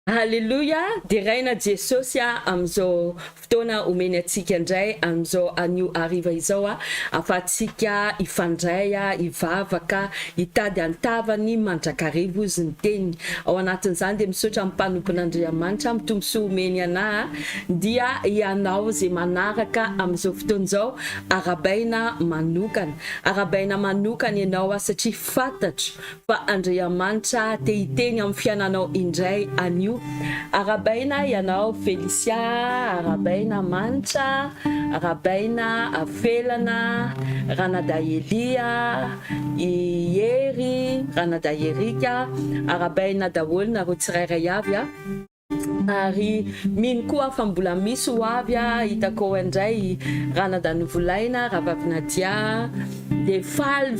Halleluja, dia raina Jesosy amizao fotoana omeny atsika indray amizao anio ariva izao afatsika ifandray ivavaka hitady antavany mandrakarivo izy ny teniny. Ao anatin'izany dia misaotra amin'ny mpanompon'Andriamanitra mitombosoa omeny anahy dia ianao zay manaraka amizao fotoana izao arabaina manokana ianao satria fantatro fa Andriamanitra te hiteny amin'ny fiainanao indray anio. Arabaina ianao Felicia, arabaina Manitra, arabaina Afelana, Ranada Elia, Iery, Ranada Erika, arabaina daholo nareo tsirairay avy ary mino koa fa mbola misy ho avy hitako indray Ranada Novolaina, Ravavinadia de faly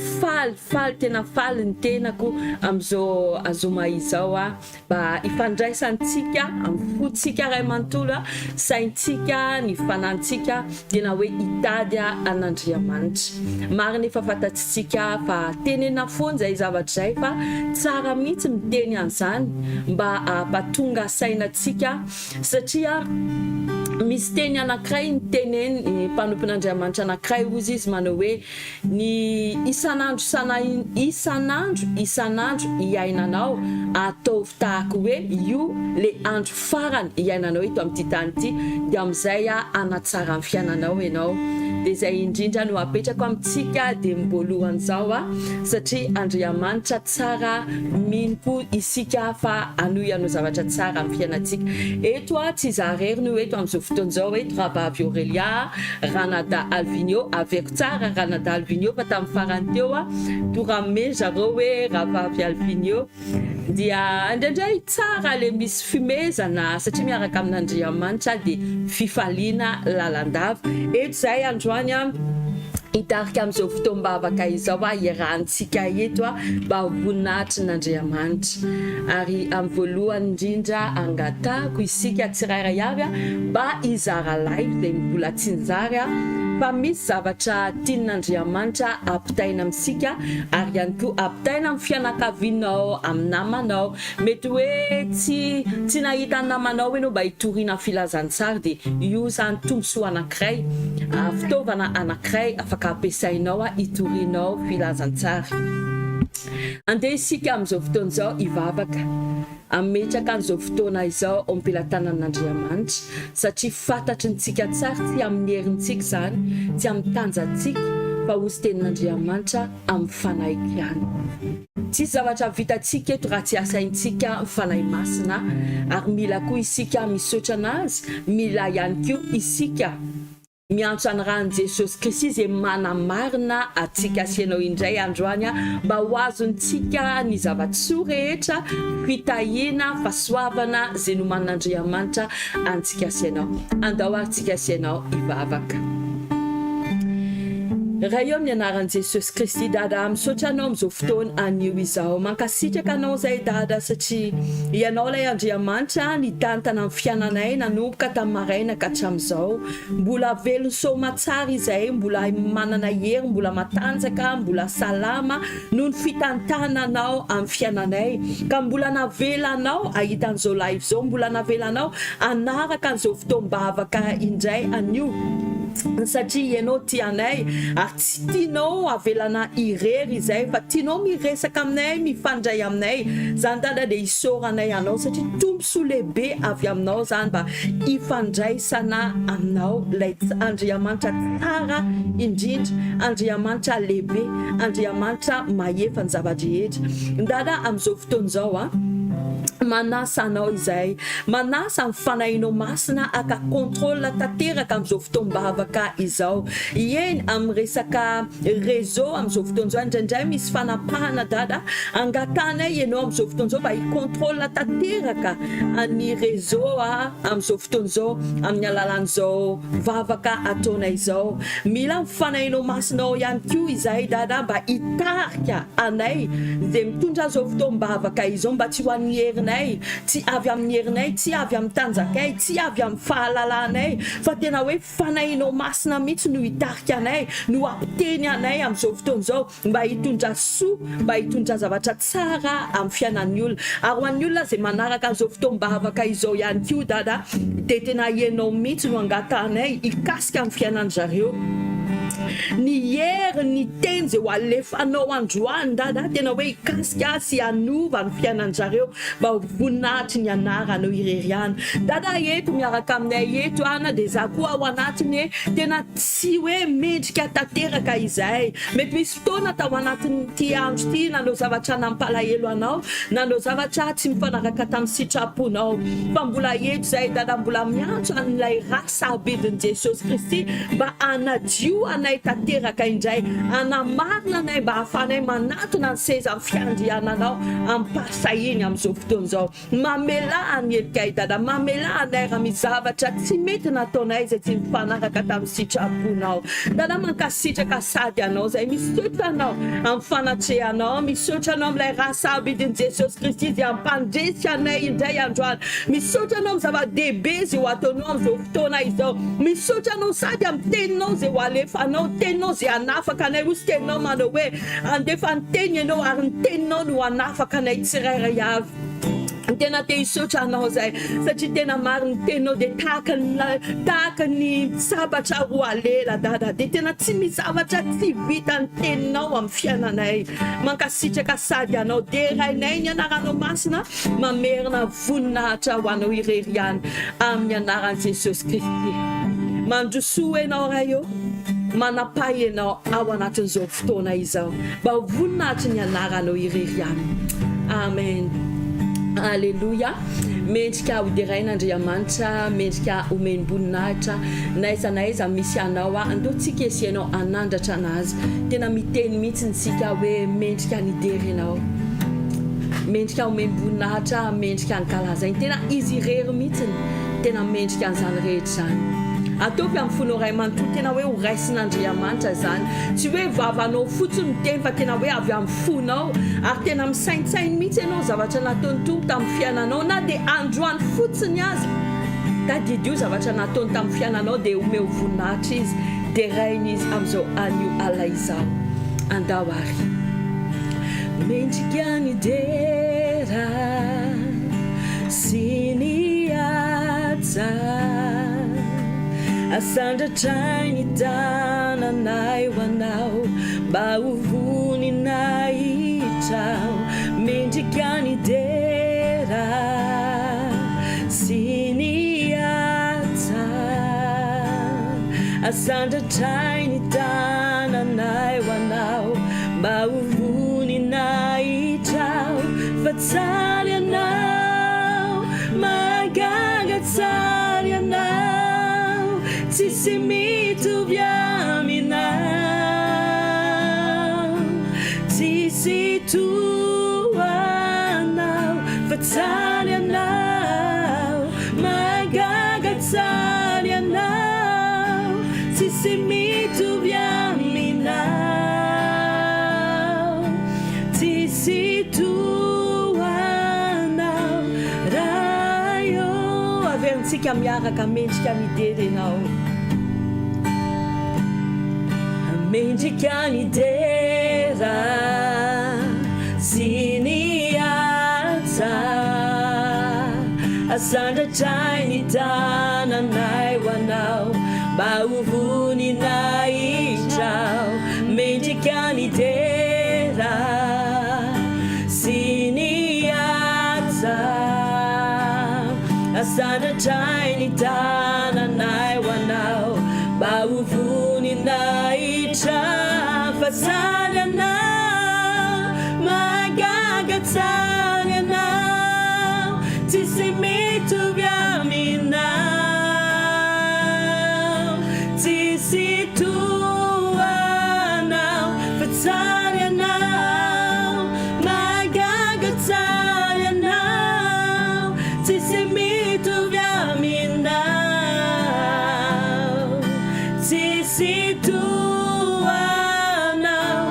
tena faly ny tenako amizao azoma izao mba ifandraisantsika amin'ny fotsika ray manontolo saintsika ny fanantsika tena hoe hitady an'Andriamanitra. Marina efa fantatsitsika fa tenena foana zay zavatra zay fa tsara mihitsy miteny an'izany mba ampatonga sainatsika satria misy teny anankiray ny teneny mpanompon'Andriamanitra anankiray ozy izy manao hoe ny isanandro iainanao ataovy tahaka hoe io le andro farany iainanao ito amin'ity tany ity dia amin'izay anatsara ny fiainanao ianao. Dia izay indrindra no apetrako amintsika dia mboalohany zao satria Andriamanitra tsara mino isika fa anoy zavatra tsara amin'ny fiainantsika. Eto tsy zarery no eto amin'izao fotoana zao eto Ravavy Aurelia, Ranada Alvinio aveko tsara Ranada Alvinio fa tamin'ny farany teo torameny zareo hoe Ravavy Alvinio dia indraindray tsara le misy fimezana satria miaraka amin'Andriamanitra dia fifaliana lalandava. Eto zay androany hitarika amin'izao fotoam-bavaka izao iarahantsika eto mba voninahitry n'Andriamanitra ary amin'ny voalohany indrindra angatahako isika tsirairay avy mba izara live dia mbola tsy nizary fa misy zavatra tian'Andriamanitra ampitaina amintsika ary ihany koa ampitaina amin'ny fianakavianao amin'ny namanao. Mety hoe tsy nahita namanao ianao mba hitoriana filazantsara dia io zany tombosoa anankiray fitaovana anankiray afaka ampiasainao hitorianao filazantsara. Andeha isika amin'izao fotoana izao ivavaka ametraka an'izao fotoana izao ampelantanan'Andriamanitra satria fantatry ntsika tsara tsy amin'ny herintsika zany tsy amin'ny tanjantsika fa ozy tenin'Andriamanitra amin'ny fanahiko ihany. Tsisy zavatra vitantsika eto raha tsy asaintsika fanahy masina ary mila koa isika misaotra anazy, mila ihany koa isika miantso an'Rahan'i Jesosy Kristy zay manamarina atsika asianao indray androany mba ho azontsika ny zava-tsoa rehetra fitahiana fahasoavana zay noman'Andriamanitra antsika asianao. Andao atsika asianao ivavaka. Raha eo amin'ny anaran'i Jesosy Kristy dada misaotra anao amin'izao fotoana anio izao mankasitraka anao zay dada satria ianao ilay Andriamanitra nitantana amin'ny fiainanay nanomboka tamin'ny maraina ka hatramin'izao mbola velony soma tsara izay mbola manana hery mbola matanjaka mbola salama noho ny fitantananao amin'ny fiainanay ka mbola navelanao ahita an'izao live zao mbola navelanao anaraka an'izao fotoam-bavaka indray anio satria ianao tianay ary tsy tianao avelana irery izay fa tianao miresaka aminay mifandray aminay zany dada dia isoranay anao satria tombosoa lehibe avy aminao zany mba ifandraisana aminao ilay Andriamanitra tsara indrindra Andriamanitra lehibe Andriamanitra mahefa ny zava-drehetra. Dada amin'izao fotoana izao manasa anao izay manasa amin'ny fanahinao masina aka kontrola tanteraka amin'izao fotoam-bavaka izao eny amin'ny resaka réseau amin'izao fotoana izao indraindray misy fanapahana dada angatanay ianao amin'izao fotoana izao mba hikontrola tanteraka ny réseau amin'izao fotoana izao amin'ny alalan'izao vavaka ataonay izao mila mifanahinao masinao ihany koa izay dada mba hitarika anay zay mitondra an'izao fotoam-bavaka izao mba tsy ho an'ny herinay anay, tsy avy amin'ny herinay, tsy avy amin'ny tanjakay, tsy avy amin'ny fahalalanay, fa tena hoe fanahinao masina mihitsy no hitarika anay, no ampiteny anay amin'izao fotoana izao mba hitondra soa, mba hitondra zavatra tsara amin'ny fiainan'ny olona. Ary ho an'ny olona izay manaraka an'izao fotoam-bavaka izao ihany koa dada, dia tena ianao mihitsy no angatanay hikasika amin'ny fiainan'ny zareo. Ny hery ny teny izay ho alefanao androany dada, tena hoe hikasika sy hanova ny fiainan'ny zareo mba ho voninahitry ny anaranao irery ihany. Dada eto miaraka aminay eto ana dia za koa ao anatiny tena tsy hoe mendrika tanteraka izahay. Mety misy fotoana tao anatin'ity andro ity nanao zavatra nampalahelo anao, nanao zavatra tsy mifanaraka tamin'ny sitraponao, fa mbola eto izay dada, mbola miantso an'ilay rasabedin'i Jesosy Kristy mba hanadio anay tanteraka indray, hanamarina anay mba hahafahanay manatona ny seza amin'ny fiandriananao ampasahiny amin'izao fotoana izao. Mamelà ny helikay dada, mamelà anay raha misy zavatra tsy mety nataonay izay tsy mifanaraka tamin'ny sitraponao. Dada, mankasitraka sady anao izay misaotra anao amin'ny fanatrehanao, misaotra anao amin'ilay rasabedin'i Jesosy Kristy izay ampandresy anay indray androany, misaotra anao amin'ny zava-dehibe izay ho ataonao amin'izao fotoana izao, misaotra anao sady amin'ny teninao izay ho alefanao, teninao izay hanafaka anay, hoy teninao manao hoe andefa ny teny ianao ary ny teninao no hanafaka anay tsirairay avy. Tena te hisaotra anao izay satria tena marina ny teninao dia tahaka ny sabatra roa lela dada, dia tena tsy misy zavatra tsy vita ny teninao amin'ny fiainanay. Mankasitraka sady anao, dia rainay ny anaranao masina mamerina voninahitra ho anao irery ihany amin'ny anaran'i Jesosy Kristy. Mandrosoa ianao raha eo, manapahy ianao ao anatin'izao fotoana izao mba ho voninahitry ny anaranao irery ihany. Amen. Alléluia. Mendrika hoderain'Andriamanitra, mendrika omeniboninahitra, naiza na aiza misy anao andeontsika esianao anandratra anazy. Tena miteny mihitsy nisika hoe mendrika niderenao, mendrika omeniboninahitra, mendrika ankalazainy. Tena izy irery mihitsy, tena mendrika an'izany rehetra zany. Ataovy amin'ny fonao ray manontolo, tena hoe ho raisin'Andriamanitra zany, tsy hoe vavanao fotsiny miteny fa tena hoe avy amin'ny fonao, ary tena misaintsainy mihitsy ianao zavatra nataony tompo tamin'ny fiainanao, na dia androany fotsiny azy tadidio zavatra nataony tamin'ny fiainanao dia omeo voninahitra izy, dia rainy izy amin'izao anio alaizao. Andao ary mendrika ny dera sy ny atsa, asandratray ny tananay ho anao mba ho voninahitra. Mendrika ny dera sy ny atsa, asandratray ny tananay ho anao mba ho voninahitra. Fa tsara ianao, magaga tsara ianao, tsisy mitovy aminao, tsisy toanao. Fa tsara ianao, magaga tsara ianao, tsisy mitovy aminao, tsisy toanao. Raha io averintsika miaraka mendrika miderenao, mendrika ny dera sy ny atsa, asandratray ny tananay ho anao mba ho voninahitra. Mendrika ny dera sy ny atsa, asandratray ny tananay ho anao mba ho voninahitra. Fa tsara ianao, magaga tsara ianao, tsisy mitovy aminao, tsisy toanao. Fa tsara ianao, magaga tsara ianao, tsisy mitovy aminao, tsisy toanao.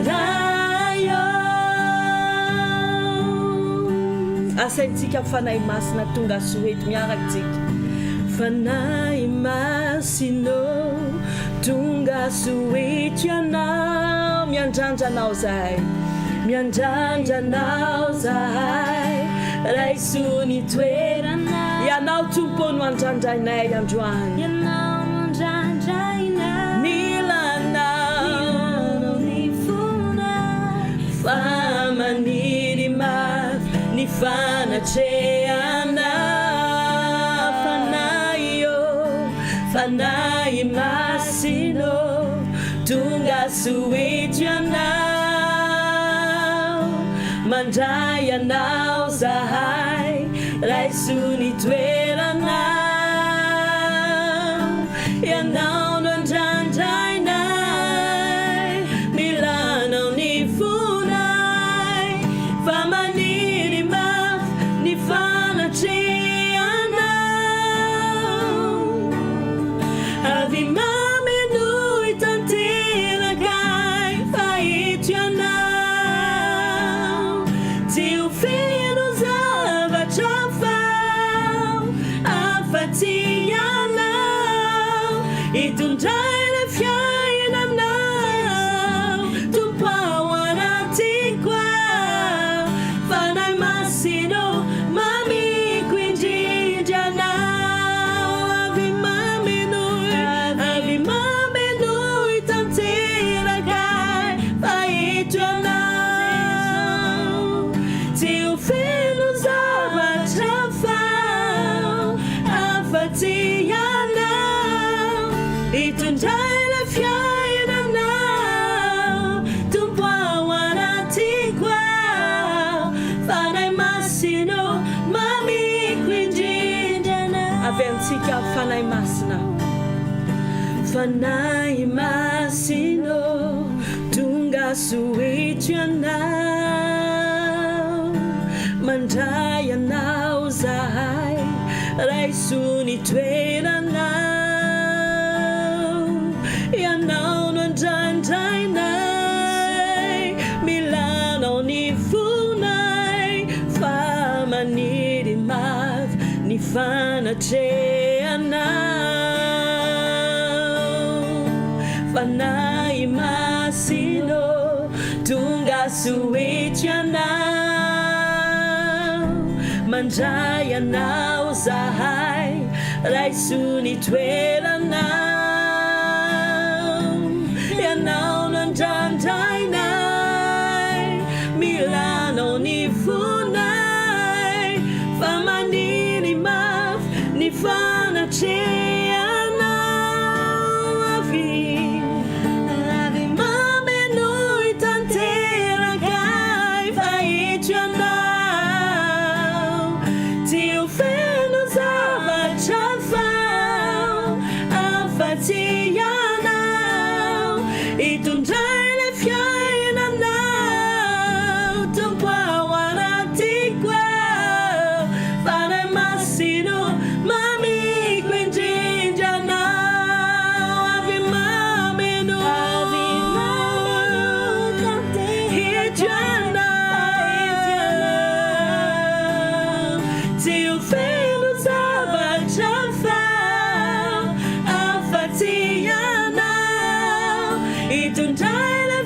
Raha io asaintsika fanahy masina tonga soeto miaratsika fanahy masino tonga soeto ianao miandrandranao zahay miandrandranao zahay raisony toerana ianao tompo no andrandrainay androany ianao no andrandrainay milanao ny fona famaniry mafy ny fanatreana fanahy masino tonga soeto ianao mandray ianao zahay raisony toerana ianao no andrandrainay milanao ny fonay famaniry mafy ny fanatreana avy mameno itanterakay fahito ianao tsy ho feno zavatra fao afa-tsy ianao itondray le fiainanao tompo ao anatiko ao fanahy masino mamiko indrindra anao avy mamenoy tanterakay fahito ianao tsy ho feno zavatra fao afa-tsy ianao itondray le fiainanao tompo ao anatiko ao fanahy masino mamiko indrindra anao avyantsika fanahy masina fanahy masino tonga soeto ianao mandray ianao zahay raisony toeranao ianao no andrandrainay milanao ny fonay famaniry mafy ny fanatreanao fanahy masino tonga soeto ianao mandray ianao zahay raisony toeranao ianao no andrandrainay milanao ny fonay famaniry mafy ny fanatreanao avy mamenoy tanterakay fahito ianao tsy ho feno zavatra fao afa-tsy ianao itondray le fiainanao tompo ao anatiko ao fanahy masino mamiko indrindra anao avy mameno hito ianao tsy ho feno zavatra fao afa-tsy ianao itondray le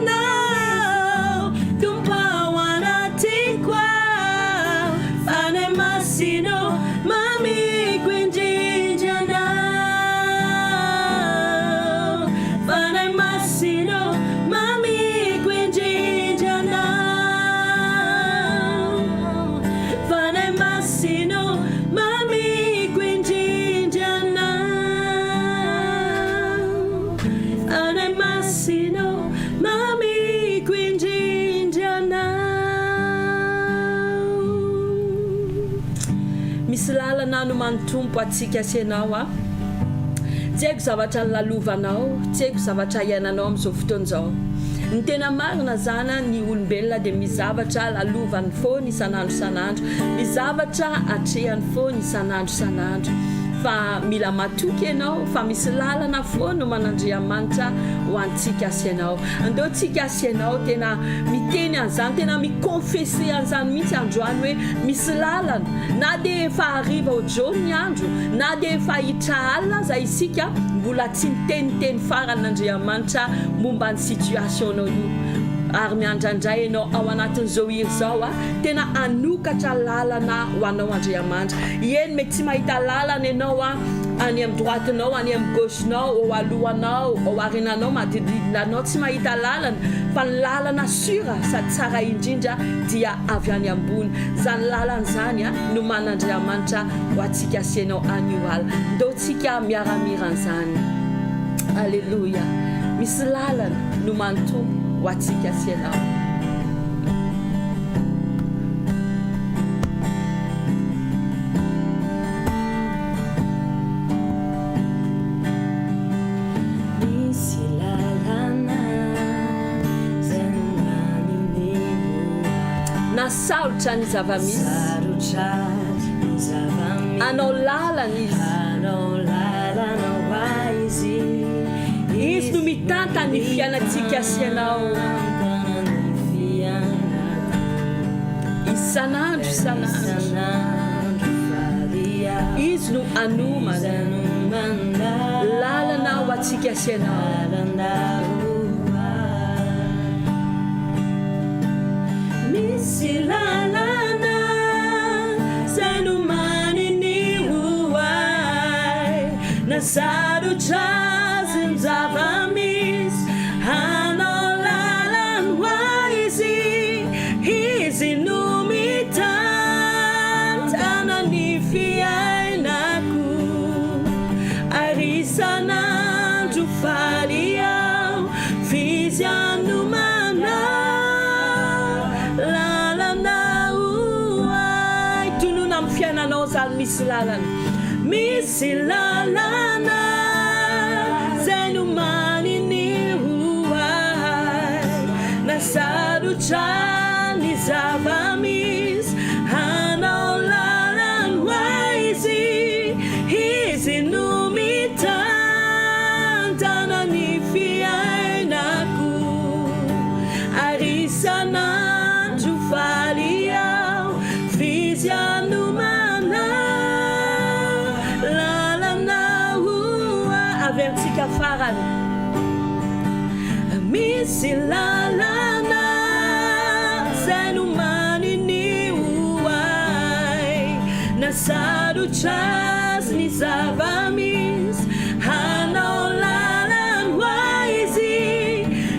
fiainanao tompo ao anatiko ao fanahy masino mamiko indrindra anao fanahy masino mamiko indrindra anao fanahy masino mamiko indrindra anao fanahy masino mamiko indrindra anao misy lalana no manotompo atsika asianao a tsy haiko zavatra lalovanao tsy haiko zavatra iainanao amin'izao fotoan'izao ny tena marina zana ny olombelona dia mizavatra lalovany foana isan'andro isan'andro mizavatra atrehany foana isan'andro isan'andro fa mila matoky ianao fa misy lalana foana man'Andriamanitra ho antsika sy ianao. Andao tsika sy ianao tena miteny an'izany, tena mikonfese an'izany mihitsy androany hoe misy lalana, na dia efa hariva ojoany ny andro, na dia efa hitra alina zay isika mbola tsy miteniteny faran'Andriamanitra momba ny situationao io. Ary miandrandray ianao ao anatin'izao hiri zao tena anokatra lalana ho anao Andriamanitra. Eny mety tsy mahita lalana ianao any amin'ny droitenao, any amin'ny gauchenao, ao alohanao, ao arinanao, madididinanao tsy mahita lalana, fa ny lalana sura sady tsara indrindra dia avy any ambony. Zany lalana zany no man'Andriamanitra ho antsika sy ianao anio alina. Ndao tsika miaramiran'izany. Alléluia. Misy lalana no mantompo ho antsika sy ianao. Nasarotra ny zava-misy, anao lalana izy, izy no mitanta ny fiainantsika sy ianao. Isan'andro izy no anomana lalana ho antsika sy ianao. Misy lalana zay no maninihoay, nasarotra azy ny zava-misy, hanao lalana ho izy, izy no mitantana ny fiainako, ary isan'andro faly aho, fizy anomana fiainanao zany misy lalana. Misy lalana zay no maninihoay, nasarotra ny zava-misy, hanao lalana ho izy, izy no mitantana ny fiainako, ary isan'andro faly aho, fizy avertsika farany. Misy lalana zay no maninihoay, nasarotra azy ny zava-misy, hanao lalana ho izy,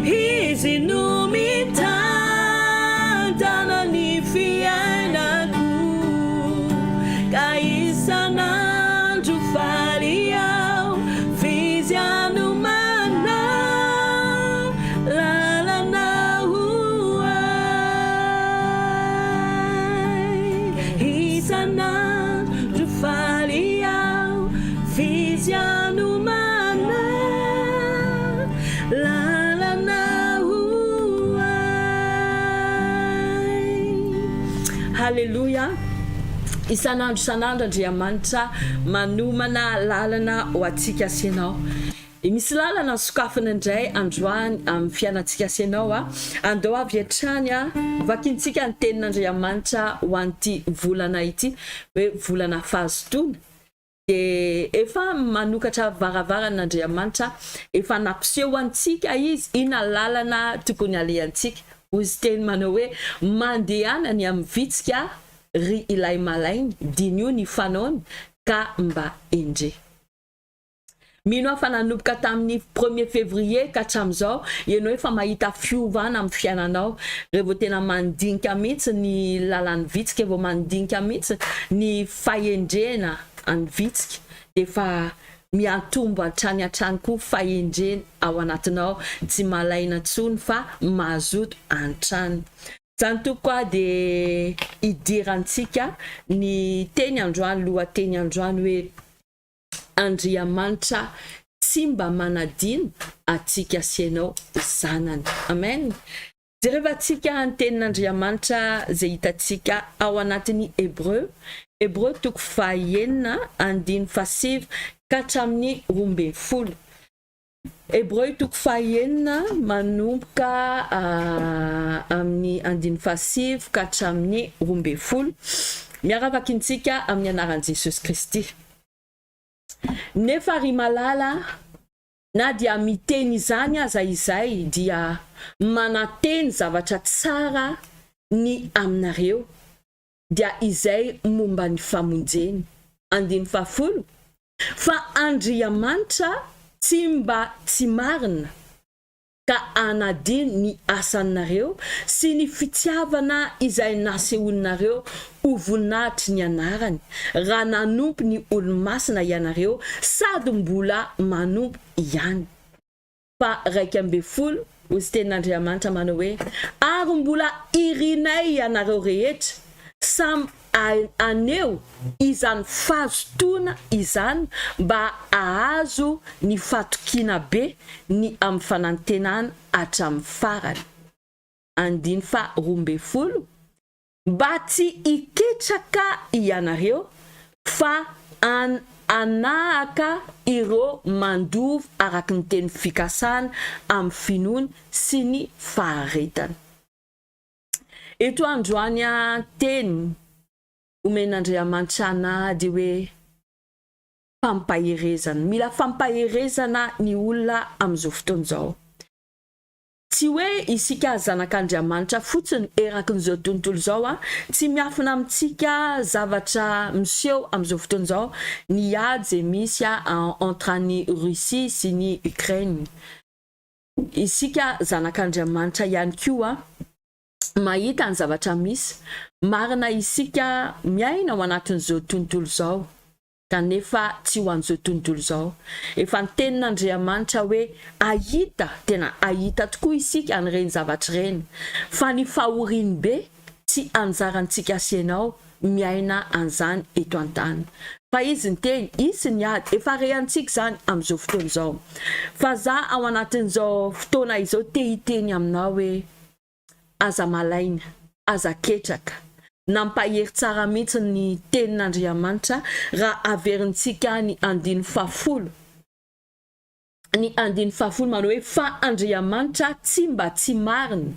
izy no mitantana ny fiainako, ka isan'andro faly aho, fizy anomana lalana hoay, isan'andro faly aho, fizy anomana lalana hoay. Halleluja. Isan'andro Andriamanitra manomana lalana ho antsika sy ianao. Misy lalana sokafana indray androany amin'ny fiainantsika sy ianao andao avy hatrany vakintsika ny tenin'Andriamanitra ho an'ity volana ity, hoe volana fahazotoana. Dia efa manokatra varavaran'Andriamanitra, efa nampiseho antsika izy ina lalana tokony alehantsika. Ozy teny manao hoe mandehana ny amin'ny vitsika ry ilay malainy, dinio ny fanaony ka mba endre. Mino afa nanomboka tamin'ny 1er février ka hatramin'izao, ianao efa mahita fiovana amin'ny fiainanao, rehefa tena mandinika mihitsy ny lalan'ny vitsika, rehefa mandinika mihitsy ny fahendrena any vitsika, dia efa miantombo hatrany koa fahendrena ao anatinao, tsy malaina intsony fa mazoto antrany. Zany tokoa dia idirantsika ny teny androany, lohateny androany hoe Andriamanitra tsy mba manadino atsika sy ianao zanany. Amen. Jerevantsika ny tenin'Andriamanitra zay hitantsika ao anatin'ny Hébreu Hebreu toko faenina andiny fasivy katramin'ny rombeny folo. Hebreu toko faenina manomboka amin'ny andiny fasivy katramin'ny rombeny folo. Miaravakintsika amin'ny anaran'i Jesosy Kristy. Nefa ry malala na dia miteny izany aza izay dia manateny zavatra tsara ny aminareo dia izay momba ny famonjeny. Andiny fafolo fa Andriamanitra tsy mba tsy marina ka anadiny ny asanareo sy ny fitiavana izay nasehoninareo ho voninahitry ny anarany raha nanompo ny olo-masina ianareo sady mbola manompo ihany. Fa 12 ozy tenin'Andriamanitra manao hoe ary mbola irinay ianareo rehetra samy aneo izany fahazotoana izany mba ahazo ny fatokina be ny amin'ny fanantenana hatramin'ny farany. Andiny fa 12 mba tsy iketraka ianareo fa anahaka ireo mandovy araka ny teny fikasana amin'ny finoana sy ny faharetana. Eto androany teny omen'Andriamanitra anady hoe fampaherezana. Mila fampaherezana ny olona amin'izao fotoana izao. Tsy hoe isika zanak'Andriamanitra fotsiny erakin'izao tontolo izao tsy miafina amintsika zavatra miseho amin'izao fotoana izao ny ady izay misy entre ny Russie sy ny Ukraine. Isika zanak'Andriamanitra ihany koa mahita ny zavatra misy, marina isika miaina ao anatin'izao tontolo izao kanefa tsy ho an'izao tontolo izao. Efa ny tenin'Andriamanitra hoe ahita, tena ahita tokoa isika an'ireny zavatra ireny, fa ny fahoriany be tsy anjarantsika sianao miaina an'izany eto an-tany. Fa izy ny teny, izy ny ady, efa rehantsika zany amin'izao fotoana izao. Fa za ao anatin'izao fotoana izao te-hiteny aminao hoe aza malaina, aza ketraka, nampahery tsara mihitsy ny tenin'Andriamanitra raha averintsika ny andiny fafolo. Ny andiny fafolo manao hoe fa Andriamanitra tsy mba tsy marina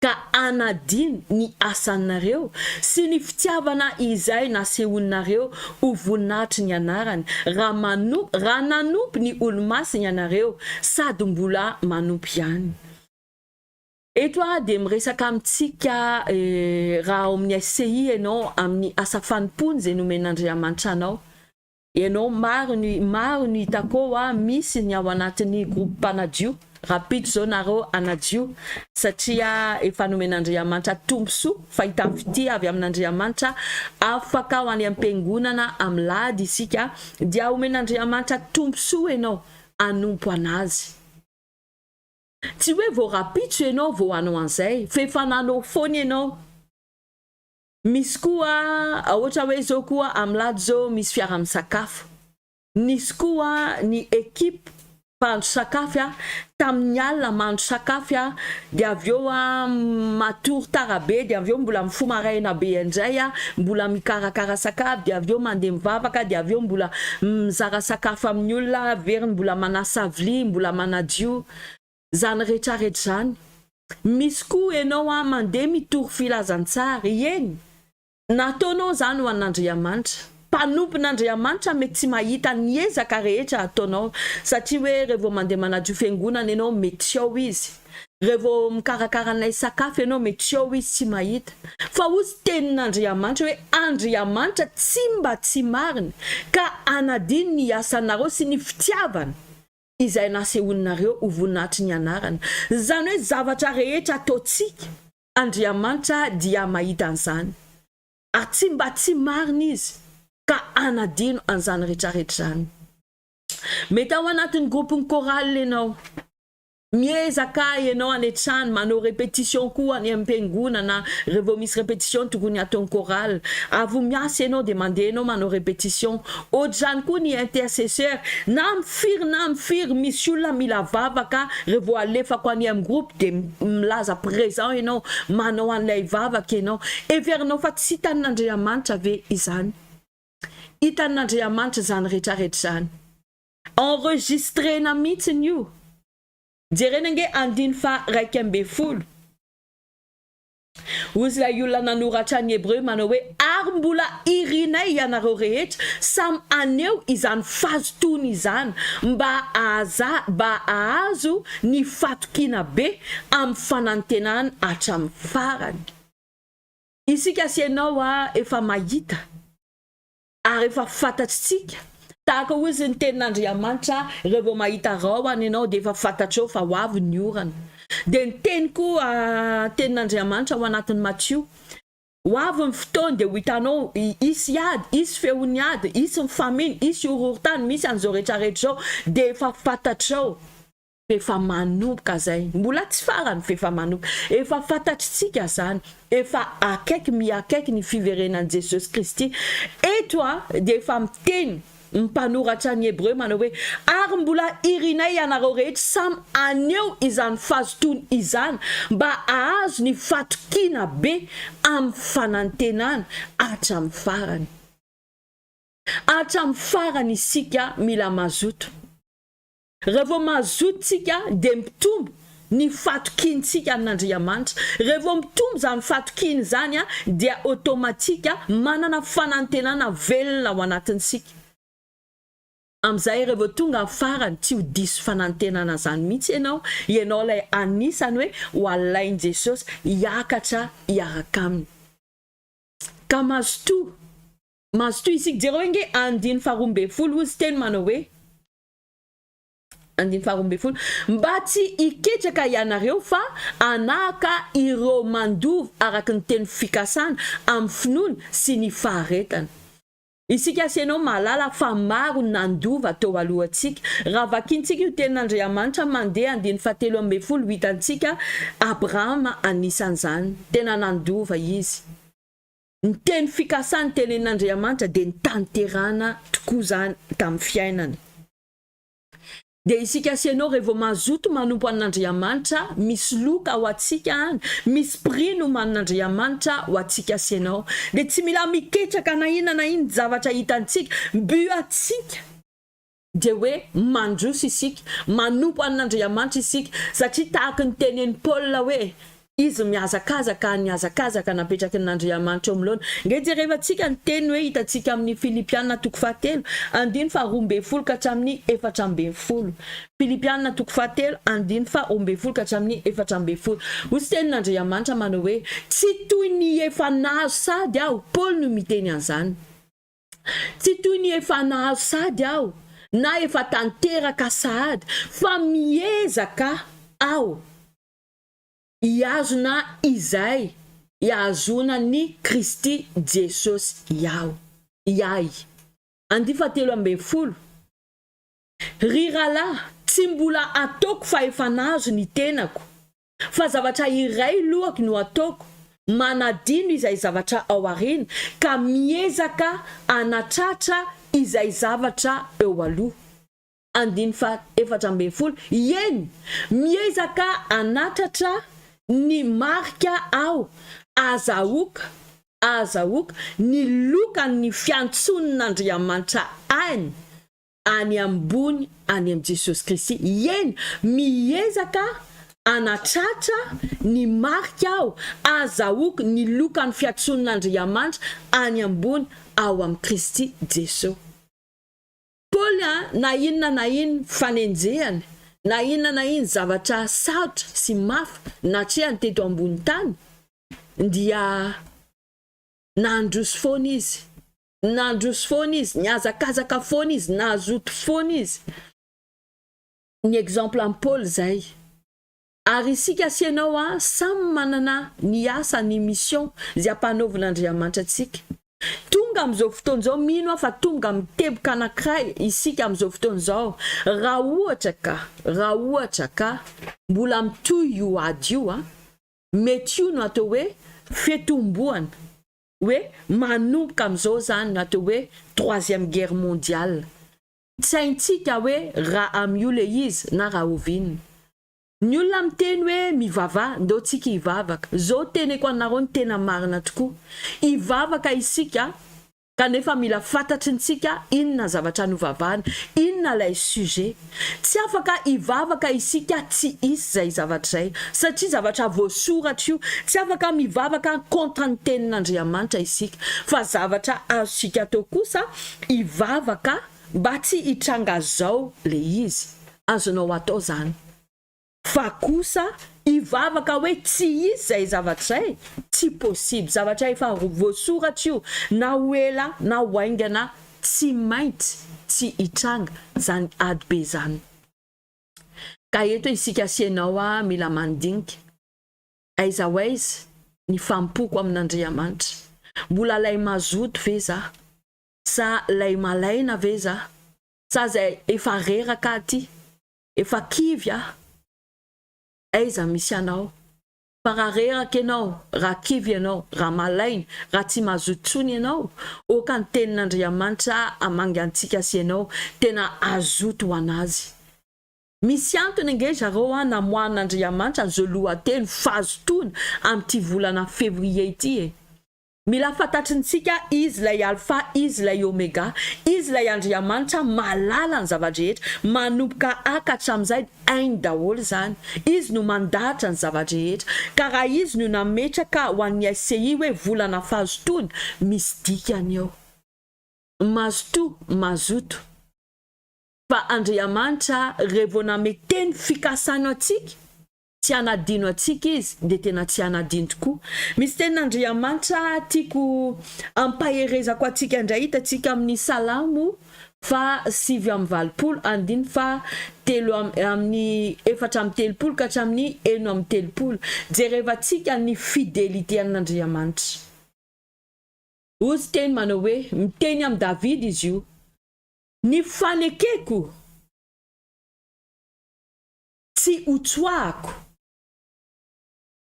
ka anadiny ny asanareo sy ny fitiavana izay nasehoninareo ho voninahitry ny anarany raha nanompo ny olo-masina ianareo sady mbola manompo ihany. Eto dia miresaka amintsika raha ao amin'ny SCI ianao amin'ny asa fanompony izay nomen'Andriamanitra anao. Ianao maro ny hitako misy ny ao anatin'ny groupe mpanadio. Rapide zao nareo anadio satria efa nomen'Andriamanitra tombosoa fahitany fity avy amin'Andriamanitra afaka ho any am-piangonana amin'ny lady isika dia omen'Andriamanitra tombosoa ianao anompo anazy. Tsy hoe vao rapitso ianao vao hanao an'izay, fa efa nanao foana ianao. Misy koa ohatra hoe zao koa amin'ny lady zao misy fiara-misakafo. Nisy koa ny ekipe mpandro sakafo tamin'ny alina mandro sakafo dia avy eo matory tarabe dia avy eo mbola mifomaraina be indray mbola mikarakara sakafo dia avy eo mandeha mivavaka dia avy eo mbola mizara sakafo amin'ny olona veriny mbola manasa vilia mbola manadio zany rehetrarehetra zany. Misy koa ianao mandeha mitory filazantsara eny nataonao zany ho an'Andriamanitra. Mpanompon'Andriamanitra mety tsy mahita ny ezaka rehetra ataonao satria hoe revo mandeha manadio fiangonana ianao mety ao izy, revo mikarakara nay sakafo ianao mety ao izy tsy mahita. Fa ozy tenin'Andriamanitra hoe Andriamanitra tsy mba tsy marina ka anadiny ny asanareo sy ny fitiavana izay nasehoninareo ho voninahitry ny anarany. Zany hoe zavatra rehetra ataontsika Andriamanitra dia mahita an'izany ary tsy mba tsy marina izy ka anadino an'izany rehetrarehetra zany. Mety ao anatin'ny groupe choral ianao miezaka ianao anetrany manao répétition koa any am-piangonana revo misy répétition tokony atao choral avo miasa ianao dia mandeha ianao manao répétition. Ohatr'izany koa ny intercesseur na mifiry misy olona mila vavaka revo alefako any amin'ny groupe dia milaza présent ianao manao an'ilay vavaka ianao everinao fa tsy hitan'Andriamanitra ve izany. hitan'Andriamanitra zany rehetrarehetra zany. Enregistrena mihitsiny io. Jerena nge 1:1. Ozy ilay olona nanoratra ny Hébreu manao hoe ary mbola irinay ianareo rehetra samy aneo izany fahazotony izany mba ahazo ny fatokina be amin'ny fanantenana hatramin'ny farany. Isika sy ianao efa mahita ary efa fantatsika tahaka ozy ny tenin'Andriamanitra rehefa mahita rao any ianao dia efa fantatrao fa ho avy ny orana. Dia ny teny koa tenin'Andriamanitra ao anatin'ny Matthieu ho avy ny fotoana dia ho hitanao isy ady, isy feony ady, isy mifaminy, isy horohorontany, misy an'izao rehetrarehetra zao dia efa fantatrao. Efa manomboka zay, mbola tsy farany fa efa manomboka, efa fantatritsika zany, efa miakaiky ny fiverenan'i Jesosy Kristy. Eto dia efa miteny mpanoratra ny Hébreu manao hoe ary mbola irinay ianareo rehetra samy aneo izany fahazotony izany mba ahazo ny fatokina be amin'ny fanantenana hatramin'ny farany. Hatramin'ny farany isika mila mazoto. Rehefa mazototsika dia mitombo ny fatokintsika amin'Andriamanitra. Rehefa mitombo zany fatokiny zany dia automatika manana fanantenana velona ao anatintsika. Amizay rehefa tonga farany tsy ho diso fanantenana zany mihitsy ianao lay anisany hoe ho alain' Jesosy hiakatra hiaraka aminy. Ka mazoto isika jereo nge 1:12 ozy teny manao hoe 1:12 mba tsy iketraka ianareo fa anaka ireo mandova araka ny teny fikasana amin'ny finoana sy ny faharetana. Isika sianao malala fa maro nandova tao alohantsika. Raha vakintsika io tenin'Andriamanitra mandeha 1:13 hitantsika Abrahama anisan'izany tena nandova izy. Ny teny fikasana tenin'Andriamanitra dia ny tanterana tokoa zany tamin'ny fiainana. Dia isika sianao rehefa mazoto manompo an'Andriamanitra misy loka ho atsika any, misy prino man'Andriamanitra ho atsika sianao. Dia tsy mila miketraka na iny zavatra hitantsika, mbio atsika dia hoe mandroso isika, manompo an'Andriamanitra isika, satria tahaka ny tenen'i Paul hoe izy miazakazaka napetraky n'Andriamanitra omloana. Nge rehefa tsika ny teny hoe hitantsika amin'ny Filipianina 4 1:12 ka hatramin'ny 4:12. Filipianina 4 1:12 ka hatramin'ny 4:12. Ozy tenin'Andriamanitra manao hoe tsy toy ny efa nahazo sady aho. Paul no miteny an'izany. Tsy toy ny efa nahazo sady aho na efa tanteraka sady fa miezaka aho iazona izay iazona ny Kristy Jesosy iay. 1:13 rirala tsy mbola ataoko fa efa nahazo ny tenako fa zavatra iray lohako no ataoko, manadino izay zavatra ao aoriana ka miezaka anatratra izay zavatra eo aloha. 1:14 eny miezaka anatratra ny marika ao azahoaka ny lokan'ny fiantsonan'Andriamanitra any ambony any am' Jesosy Kristy. Eny miezaka anatratra ny marika ao azahoaka ny lokan'ny fiantsonan'Andriamanitra any ambony ao am' Kristy Jesosy. Paul na inona fanenjehany, na inona zavatra sarotra sy mafy natrehany teto ambony tany dia nandroso foana izy, niazakazaka foana izy, nazoto foana izy. Ny exemple am Paul zay. Ary isika sianao samy manana ny asa, ny mission zay ampanaovan'Andriamanitra antsika. Tonga am'izao fotoana zao mino fa tonga miteboka anankiray isika am'izao fotoana zao. Raha ohatra ka mbola mitoy io ady io mety io no atao hoe fetomboana, hoe manomboka am'izao zany atao hoe 3e guerre mondiale. Tsy haintsika hoe raha am'io le izy na raha ovinina. Ny olona miteny hoe mivava, ndao tsika hivavaka. Zao teneko anareo ny tena marina tokoa. Hivavaka isika Kanefa mila fantatry ntsika inona zavatra novavahana, inona lay sujet. Tsy afaka ivavaka isika tsy isy zay zavatra zay, satria zavatra voasoratra io, tsy afaka mivavaka kontra ny tenin'Andriamanitra isika, fa zavatra azosika atao kosa ivavaka mba tsy hitranga zao le izy azonao atao zany. Fa kosa ivavaka hoe tsy izy zay zavatra zay, tsy possible. Zavatra efa voasoratra io, na ho ela na ho aingana, tsy maintsy tsy hitranga zany ady be zany. Ka eto isika asianao mila mandinika, aiza ho aiza ny fampoko amin'Andriamanitra. Mbola lay mazoto ve za? Sa lay malaina ve za? Sa zay efa reraka aty? Efa kivy aiza misy anao? Fa raha reraka ianao, raha kivy ianao, raha malaina, raha tsy mazoto tsony ianao, oka ny tenin'Andriamanitra amangantsika sy ianao tena azoto ho anazy. Misy antony nge zareo namoahan'Andriamanitra zao lohateny fahazotona amin'ity volana février ity. Mila fantatrintsika izy lay alpha, izy lay omega, izy lay Andriamanitra malala ny zava-drehetra, manomboka akatra amizay ainy daholo zany. Izy no mandahatra ny zava-drehetra, ka raha izy no nametraka ho an'ny SCI hoe volana fahazotona, misy dikany eo. Mazoto. Fa Andriamanitra revo nameteny fikasana atsika, tsy anadino atsika izy, de tena tsy anadino tokoa. Misy tenin'Andriamanitra tiako ampaherezako atsika indray, hitatsika amin'ny Salamo fa 7:20 andiny fa 4:30 ka hatramin'ny 1:30. Jerevantsika ny fidelité an'Andriamanitra. Ozy teny manao hoe, miteny amin'ny David izy io, ny fanekeko tsy hotsoahako,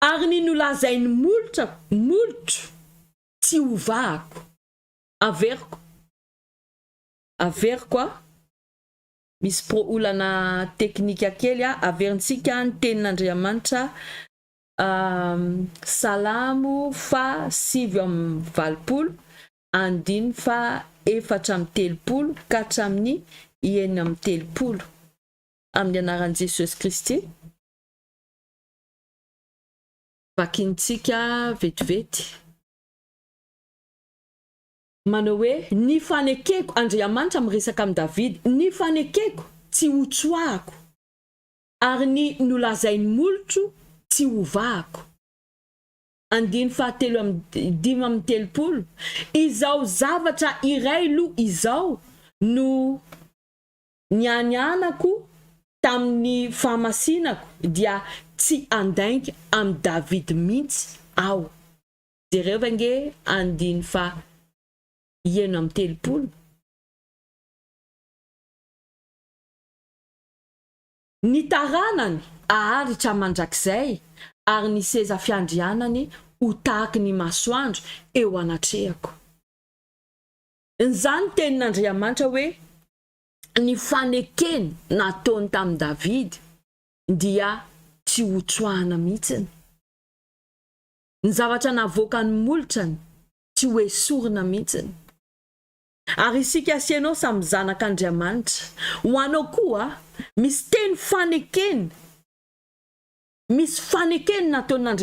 ary ny nolazainy molotro tsy hovahako. Averiko misy olana teknika kely averintsika ny tenin'Andriamanitra. Salamo fa 7:20 andiny fa 4:30 ka hatramin'ny 1:30 amin'ny anaran'i Jesosy Kristy. Vakintsika vetivety. Manao hoe ny fanekeko, Andriamanitra miresaka amin'ny David, ny fanekeko tsy hotsoahako, ary ny nolazainy molotro tsy hovahako. Andiny fa 5:30. Izao zavatra iray izao no nianyanako tamin'ny fahamasinako, dia tsy andainga amin'ny David mihitsy aho. Jereo nge andiny fa 1:30. Ny taranany aharitra mandrakizay, ary ny seza fiandrianany ho tahaky ny masoandro eo anatrehako. Nzany tenin'Andriamanitra hoe ny fanekeny nataony tamin'ny David dia tsy hotsoahana mihitsiny. Ny zavatra navoaka ny molotrany tsy hoesorina mihitsiny. Ary isika asianao samy zanak'Andriamanitra, ho anao koa misy teny fanekeny, misy fanekeny nataon'Andriamanitra